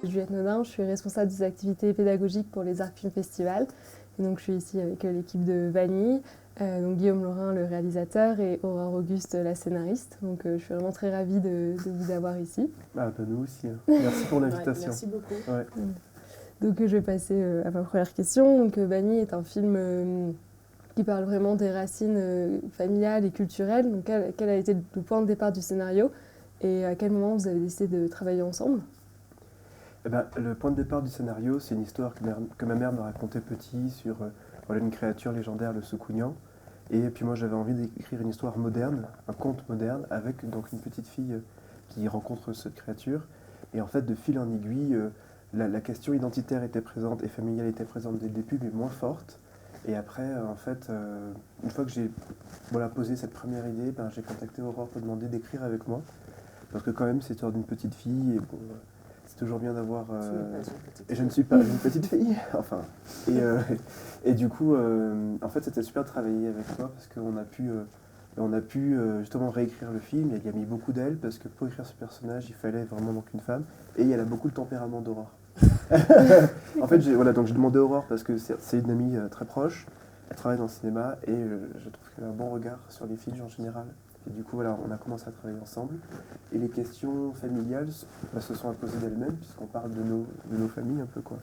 Juliette Nodin, je suis responsable des activités pédagogiques pour les Arts Film Festival. Et donc je suis ici avec l'équipe de Vanille, donc Guillaume Laurin le réalisateur et Aurore Auguste la scénariste. Donc je suis vraiment très ravie de vous avoir ici. Ah bah nous aussi, hein. Merci pour l'invitation. Merci beaucoup. Ouais. Donc je vais passer à ma première question. Donc Vanille est un film qui parle vraiment des racines familiales et culturelles. Donc quel a été le point de départ du scénario et à quel moment vous avez décidé de travailler ensemble ? Eh ben, le point de départ du scénario, c'est une histoire que ma mère me racontait petit sur une créature légendaire, le Soukounian. Et puis moi j'avais envie d'écrire une histoire moderne, un conte moderne, avec donc une petite fille qui rencontre cette créature. Et en fait, de fil en aiguille, la question identitaire était présente et familiale était présente dès le début, mais moins forte. Et après, une fois que j'ai posé cette première idée, j'ai contacté Aurore pour demander d'écrire avec moi. Parce que quand même, c'est l'histoire d'une petite fille. Et bon, c'est toujours bien d'avoir... Et je ne suis pas une petite fille. Enfin. Et du coup, en fait, c'était super de travailler avec toi parce qu'on a pu justement réécrire le film. Il y a mis beaucoup d'elle parce que pour écrire ce personnage, il fallait vraiment donc une femme. Et elle a beaucoup le tempérament d'Aurore. En fait, j'ai demandé à Aurore parce que c'est une amie très proche. Elle travaille dans le cinéma et je trouve qu'elle a un bon regard sur les filles en général. Et du coup, voilà, on a commencé à travailler ensemble. Et les questions familiales se sont imposées d'elles-mêmes, puisqu'on parle de nos familles un peu, quoi.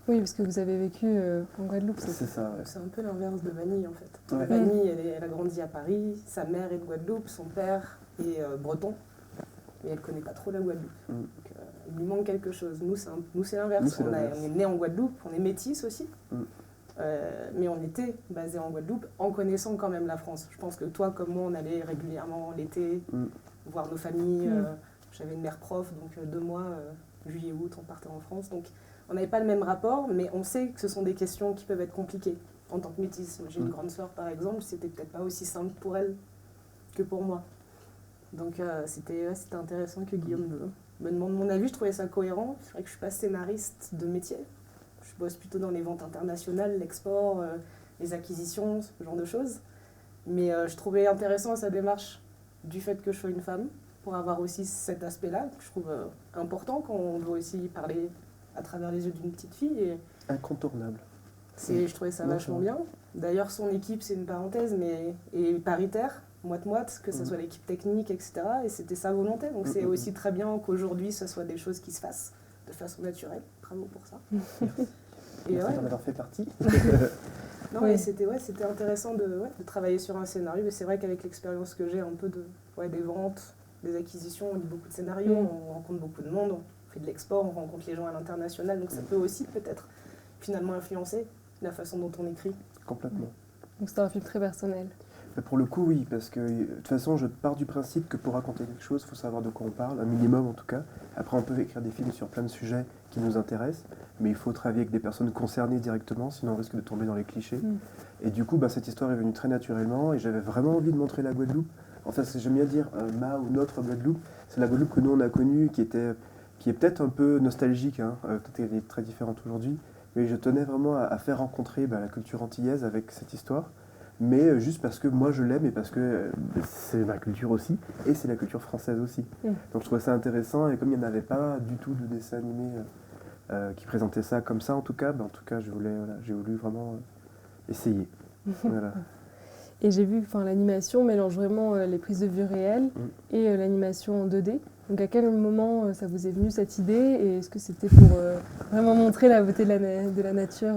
Oui, parce que vous avez vécu en Guadeloupe. C'est ça, ouais. C'est un peu l'inverse de Vanille, en fait. Ouais. Vanille, elle a grandi à Paris, sa mère est de Guadeloupe, son père est breton, mais elle ne connaît pas trop la Guadeloupe. Donc, il lui manque quelque chose. Nous, c'est l'inverse. On est né en Guadeloupe, on est métis aussi. Mais on était basé en Guadeloupe en connaissant quand même la France. Je pense que toi comme moi, on allait régulièrement l'été voir nos familles. J'avais une mère prof, donc 2 mois, juillet, août, on partait en France. Donc on n'avait pas le même rapport, mais on sait que ce sont des questions qui peuvent être compliquées en tant que métisse. J'ai une grande sœur par exemple, c'était peut-être pas aussi simple pour elle que pour moi. Donc c'était intéressant que Guillaume me demande mon avis. Je trouvais ça cohérent. C'est vrai que je ne suis pas scénariste de métier. Je bosse plutôt dans les ventes internationales, l'export, les acquisitions, ce genre de choses. Mais je trouvais intéressant sa démarche du fait que je sois une femme, pour avoir aussi cet aspect-là, que je trouve important quand on veut aussi parler à travers les yeux d'une petite fille. Et incontournable. je trouvais ça vachement bien. D'ailleurs, son équipe, c'est une parenthèse, mais est paritaire, moite-moite, que ce soit l'équipe technique, etc. Et c'était sa volonté. Donc c'est aussi très bien qu'aujourd'hui, ce soit des choses qui se fassent de façon naturelle. Bravo pour ça. Merci d'en avoir fait partie. Non, oui. C'était intéressant de travailler sur un scénario. Mais c'est vrai qu'avec l'expérience que j'ai un peu des ventes, des acquisitions, on lit beaucoup de scénarios, on rencontre beaucoup de monde, on fait de l'export, on rencontre les gens à l'international. Donc ça peut aussi peut-être finalement influencer la façon dont on écrit. Complètement. Donc c'est un film très personnel. Pour le coup, oui, parce que de toute façon, je pars du principe que pour raconter quelque chose, il faut savoir de quoi on parle, un minimum en tout cas. Après, on peut écrire des films sur plein de sujets qui nous intéressent, mais il faut travailler avec des personnes concernées directement, sinon on risque de tomber dans les clichés. Et du coup, cette histoire est venue très naturellement, et j'avais vraiment envie de montrer la Guadeloupe. Enfin, j'aime bien dire ma ou notre Guadeloupe, c'est la Guadeloupe que nous on a connue, qui est peut-être un peu nostalgique, peut-être qu'elle est très différente aujourd'hui, mais je tenais vraiment à faire rencontrer la culture antillaise avec cette histoire. Mais juste parce que moi je l'aime et parce que c'est ma culture aussi, et c'est la culture française aussi. Donc je trouvais ça intéressant, et comme il n'y en avait pas du tout de dessin animé qui présentait ça comme ça, en tout cas j'ai voulu vraiment essayer. Voilà. Et j'ai vu que l'animation mélange vraiment les prises de vue réelles et l'animation en 2D. Donc à quel moment ça vous est venu cette idée, et est-ce que c'était pour vraiment montrer la beauté de la nature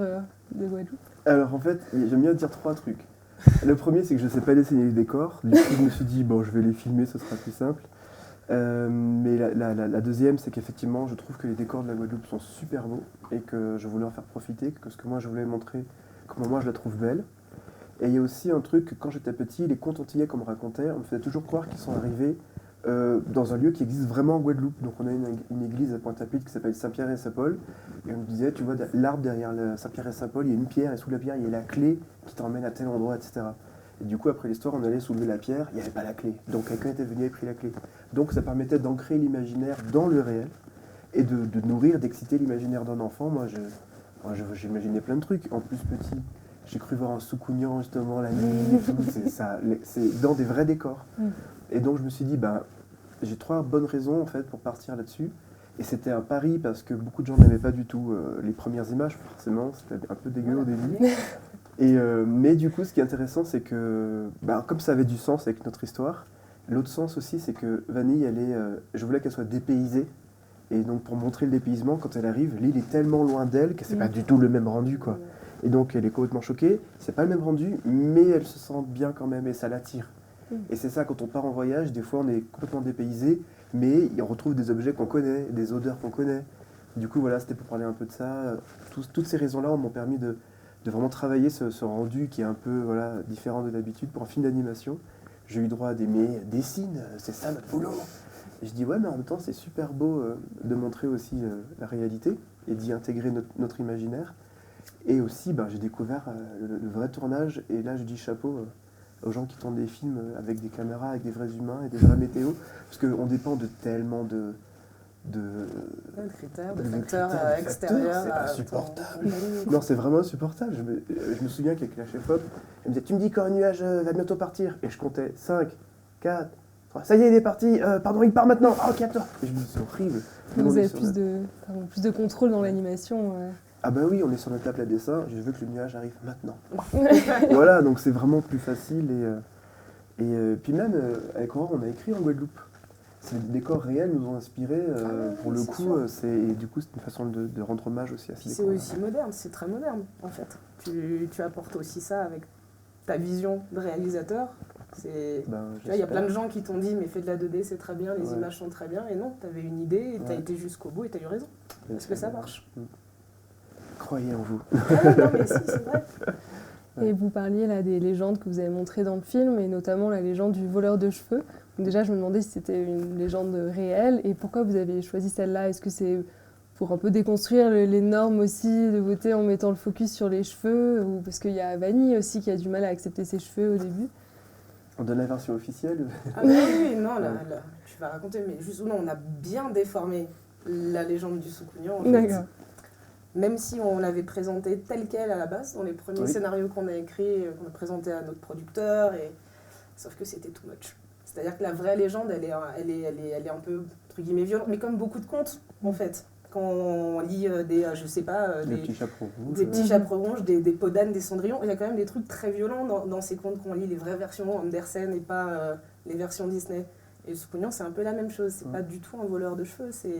de Guadeloupe ? Alors en fait, j'aime bien dire 3 trucs. Le premier, c'est que je ne sais pas dessiner les décors. Du coup, je me suis dit, je vais les filmer, ce sera plus simple. Mais la deuxième, c'est qu'effectivement, je trouve que les décors de la Guadeloupe sont super beaux et que je voulais en faire profiter, parce que moi, je voulais montrer comment moi je la trouve belle. Et il y a aussi un truc que quand j'étais petit, les contes antillais qu'on me racontait, on me faisait toujours croire qu'ils sont arrivés dans un lieu qui existe vraiment en Guadeloupe. Donc on a une église à Pointe-à-Pitre qui s'appelle Saint-Pierre et Saint-Paul, et on me disait, tu vois, l'arbre derrière Saint-Pierre et Saint-Paul, il y a une pierre, et sous la pierre il y a la clé qui t'emmène à tel endroit, etc. Et du coup, après l'histoire, on allait soulever la pierre, il n'y avait pas la clé. Donc quelqu'un était venu et pris la clé. Donc ça permettait d'ancrer l'imaginaire dans le réel et de nourrir, d'exciter l'imaginaire d'un enfant. Moi, j'imaginais plein de trucs. En plus, petit, j'ai cru voir un Soukounian justement la nuit et tout. C'est dans des vrais décors. Et donc je me suis dit, j'ai 3 bonnes raisons en fait pour partir là-dessus. Et c'était un pari parce que beaucoup de gens n'aimaient pas du tout les premières images, forcément, c'était un peu dégueu au début. Mais du coup, ce qui est intéressant, c'est que comme ça avait du sens avec notre histoire, l'autre sens aussi, c'est que Vanille, je voulais qu'elle soit dépaysée. Et donc pour montrer le dépaysement, quand elle arrive, l'île est tellement loin d'elle que c'est pas du tout le même rendu, quoi. Et donc elle est complètement choquée, c'est pas le même rendu, mais elle se sent bien quand même et ça l'attire. Et c'est ça, quand on part en voyage, des fois on est complètement dépaysé, mais on retrouve des objets qu'on connaît, des odeurs qu'on connaît. Du coup voilà, c'était pour parler un peu de ça. Toutes ces raisons-là m'ont permis de vraiment travailler ce rendu qui est un peu différent de d'habitude pour un film d'animation. J'ai eu droit à dessine, c'est ça notre boulot. Et je dis ouais, mais en même temps c'est super beau de montrer aussi la réalité et d'y intégrer notre imaginaire. Et aussi j'ai découvert le vrai tournage et là je dis chapeau aux gens qui tournent des films avec des caméras, avec des vrais humains et des vrais météos, parce qu'on dépend de tellement de critères, de facteurs extérieurs. C'est insupportable. Non, c'est vraiment insupportable. Je me souviens qu'avec la chef-op, elle me disait, tu me dis quand un nuage va bientôt partir. Et je comptais 5, 4, 3, ça y est, il est parti, pardon, il part maintenant. Ah, ok, attends. Et je me dis, c'est horrible. Vous avez plus de contrôle dans l'animation. Ah bah oui, on est sur notre table à dessin, je veux que le nuage arrive maintenant. Voilà, donc c'est vraiment plus facile. Et puis même, avec Aurore, on a écrit en Guadeloupe. Les décors réels nous ont inspirés, pour le coup, et du coup c'est une façon de rendre hommage aussi à ces décors. C'est aussi moderne, c'est très moderne en fait. Tu apportes aussi ça avec ta vision de réalisateur. Il y a plein de gens qui t'ont dit mais fais de la 2D, c'est très bien, les images sont très bien, et non, tu avais une idée, et tu as été jusqu'au bout et tu as eu raison. Parce que ça marche. Croyez en vous. Non mais si, c'est vrai. Et vous parliez là des légendes que vous avez montrées dans le film, et notamment la légende du voleur de cheveux. Donc déjà, je me demandais si c'était une légende réelle, et pourquoi vous avez choisi celle-là. Est-ce que c'est pour un peu déconstruire les normes aussi de beauté en mettant le focus sur les cheveux, ou parce qu'il y a Vanille aussi qui a du mal à accepter ses cheveux au début? On donne la version officielle? Ah oui, non, là, tu vas raconter, mais juste non, on a bien déformé la légende du Soukounian en fait. D'accord. Même si on l'avait présentée telle qu'elle à la base, dans les premiers scénarios qu'on a écrits, qu'on a présentés à notre producteur, sauf que c'était too much. C'est-à-dire que la vraie légende, elle est un peu, entre guillemets, violente, mais comme beaucoup de contes, en fait. Quand on lit des petits chapeaux rouges, petits chapeaux rouges, des peaux d'âne, des cendrillons, il y a quand même des trucs très violents dans ces contes qu'on lit, les vraies versions Andersen et pas les versions Disney. Et le Soukounian, c'est un peu la même chose, c'est pas du tout un voleur de cheveux, c'est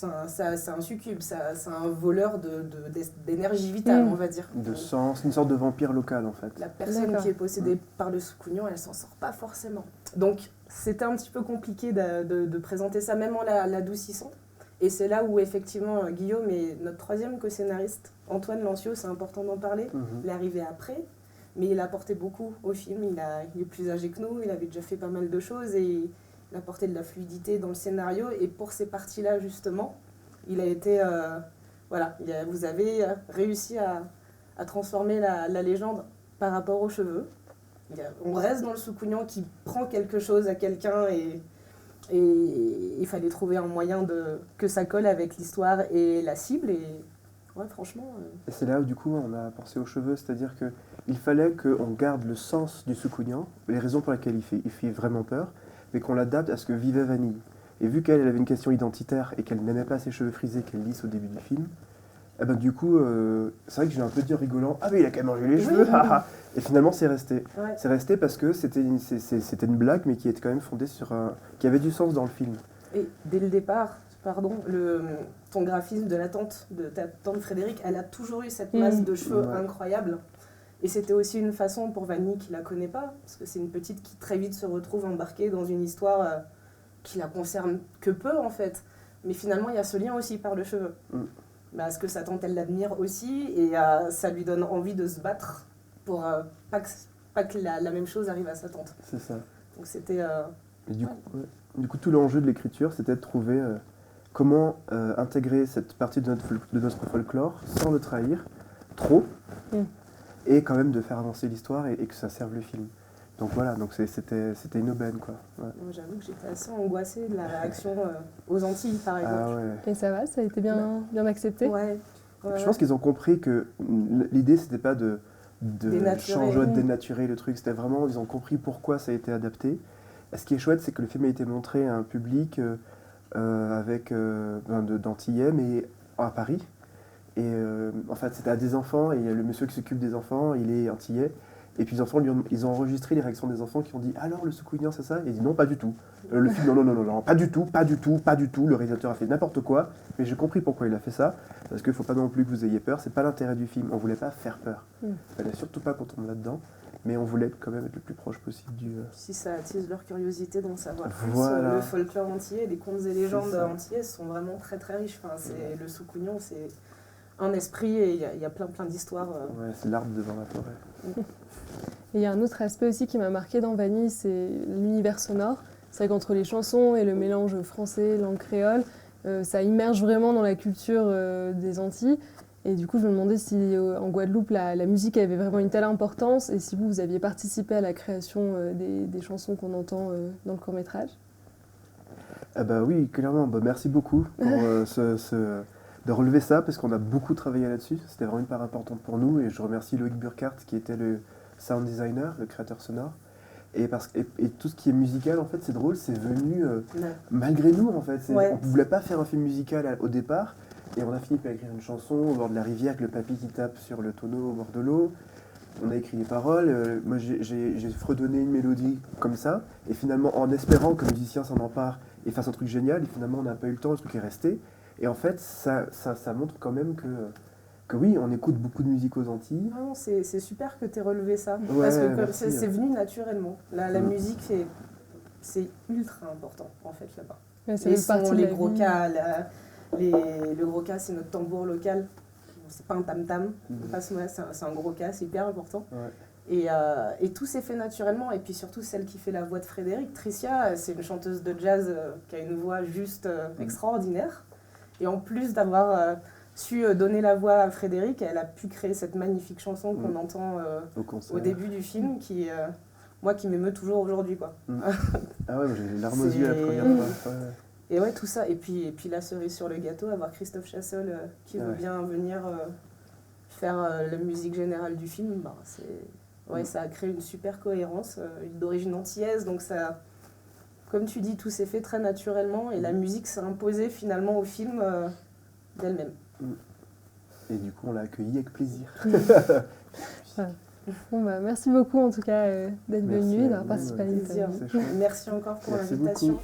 un succube, c'est un voleur d'énergie vitale, on va dire. De sens, une sorte de vampire local en fait. La personne qui est possédée par le Soukounian, elle s'en sort pas forcément. Donc c'était un petit peu compliqué de présenter ça, même en l'adoucissant. Et c'est là où effectivement Guillaume est notre troisième co-scénariste. Antoine Lancio, c'est important d'en parler, il est arrivé après, mais il a apporté beaucoup au film, il est plus âgé que nous, il avait déjà fait pas mal de choses et il a apporté de la fluidité dans le scénario, et pour ces parties-là, justement, il a été... vous avez réussi à transformer la légende par rapport aux cheveux. On reste dans le Soukounian qui prend quelque chose à quelqu'un, et il fallait trouver un moyen que ça colle avec l'histoire et la cible, et ouais, franchement... Et c'est là où, du coup, on a pensé aux cheveux, c'est-à-dire qu'il fallait qu'on garde le sens du Soukounian, les raisons pour lesquelles il fait vraiment peur, mais qu'on l'adapte à ce que vivait Vanille. Et vu qu'elle avait une question identitaire et qu'elle n'aimait pas ses cheveux frisés qu'elle lisse au début du film, du coup, c'est vrai que j'ai un peu dit en rigolant, ah mais il a quand même mangé les cheveux, et finalement c'est resté. Ouais. C'est resté parce que c'était une blague, mais qui était quand même fondée sur qui avait du sens dans le film. Et dès le départ, ton graphisme de la tante, de ta tante Frédérique, elle a toujours eu cette masse de cheveux incroyable. Et c'était aussi une façon pour Vanille qui la connaît pas, parce que c'est une petite qui très vite se retrouve embarquée dans une histoire qui la concerne que peu en fait. Mais finalement, il y a ce lien aussi par le cheveu. Parce que sa tante, elle l'admire aussi, et ça lui donne envie de se battre pour pas que la même chose arrive à sa tante. C'est ça. Donc c'était... Du coup, tout l'enjeu de l'écriture, c'était de trouver comment intégrer cette partie de notre folklore sans le trahir trop, et quand même de faire avancer l'histoire et que ça serve le film. Donc voilà, c'était une aubaine, quoi. Ouais. J'avoue que j'étais assez angoissée de la réaction aux Antilles, par exemple. Ah ouais. Et ça va, ça a été bien accepté? Ouais. Je pense qu'ils ont compris que l'idée, c'était pas de changer, de dénaturer le truc, c'était vraiment, ils ont compris pourquoi ça a été adapté. Et ce qui est chouette, c'est que le film a été montré à un public avec d'Antillais, mais à Paris. Et en fait, c'était à des enfants, et il y a le monsieur qui s'occupe des enfants, il est antillais. Et puis les enfants, ils ont enregistré les réactions des enfants qui ont dit « Alors, le soukounien, c'est ça ?» Et il dit « Non, pas du tout. » Le film « Non, pas du tout, pas du tout, pas du tout. » Le réalisateur a fait n'importe quoi, mais j'ai compris pourquoi il a fait ça. Parce qu'il ne faut pas non plus que vous ayez peur, c'est pas l'intérêt du film. On voulait pas faire peur. Il fallait surtout pas qu'on tombe là-dedans, mais on voulait quand même être le plus proche possible du... Si ça attise leur curiosité d'en savoir plus, voilà. Le folklore antillais, les contes et légendes antillaises sont vraiment très très riches. Enfin, le soukounion, c'est un esprit et il y a plein d'histoires. Ouais, c'est l'arbre devant la forêt. Et il y a un autre aspect aussi qui m'a marqué dans Vanille, c'est l'univers sonore. C'est vrai qu'entre les chansons et le mélange français, langue créole, ça immerge vraiment dans la culture des Antilles. Et du coup, je me demandais si en Guadeloupe, la musique avait vraiment une telle importance et si vous aviez participé à la création des chansons qu'on entend dans le court-métrage. Ah bah oui, clairement. Bah, merci beaucoup pour de relever ça, parce qu'on a beaucoup travaillé là-dessus. C'était vraiment une part importante pour nous. Et je remercie Loïc Burkhardt, qui était le sound designer, le créateur sonore. Et tout ce qui est musical, en fait, c'est drôle, c'est venu malgré nous, en fait. On ne voulait pas faire un film musical au départ. Et on a fini par écrire une chanson au bord de la rivière avec le papy qui tape sur le tonneau au bord de l'eau. On a écrit les paroles. Moi, j'ai fredonné une mélodie comme ça. Et finalement, en espérant que le musicien s'en empare et fasse un truc génial, et finalement, on n'a pas eu le temps, le truc est resté. Et en fait, ça montre quand même que oui, on écoute beaucoup de musique aux Antilles. Non, c'est super que tu aies relevé ça. Ouais, parce que c'est venu naturellement. La musique, c'est ultra important, en fait, là-bas. Ouais, les sons, les gros cas, le gros cas, c'est notre tambour local. C'est pas un tam-tam, c'est un gros cas, c'est hyper important. Ouais. Et tout s'est fait naturellement. Et puis surtout, celle qui fait la voix de Frédéric, Tricia, c'est une chanteuse de jazz qui a une voix juste extraordinaire. Et en plus d'avoir su donner la voix à Frédéric, elle a pu créer cette magnifique chanson qu'on entend au début du film, qui m'émeut toujours aujourd'hui, quoi. Ah ouais, j'ai les larmes aux yeux la première fois. Ouais. Et ouais, tout ça. Et puis la cerise sur le gâteau, avoir Christophe Chassol qui veut bien venir faire la musique générale du film, ça a créé une super cohérence, d'origine antillaise, donc ça... Comme tu dis, tout s'est fait très naturellement et la musique s'est imposée finalement au film d'elle-même. Et du coup, on l'a accueilli avec plaisir. Bon, merci beaucoup en tout cas d'être venu et d'avoir participé à l'interview. Merci encore pour l'invitation. Beaucoup.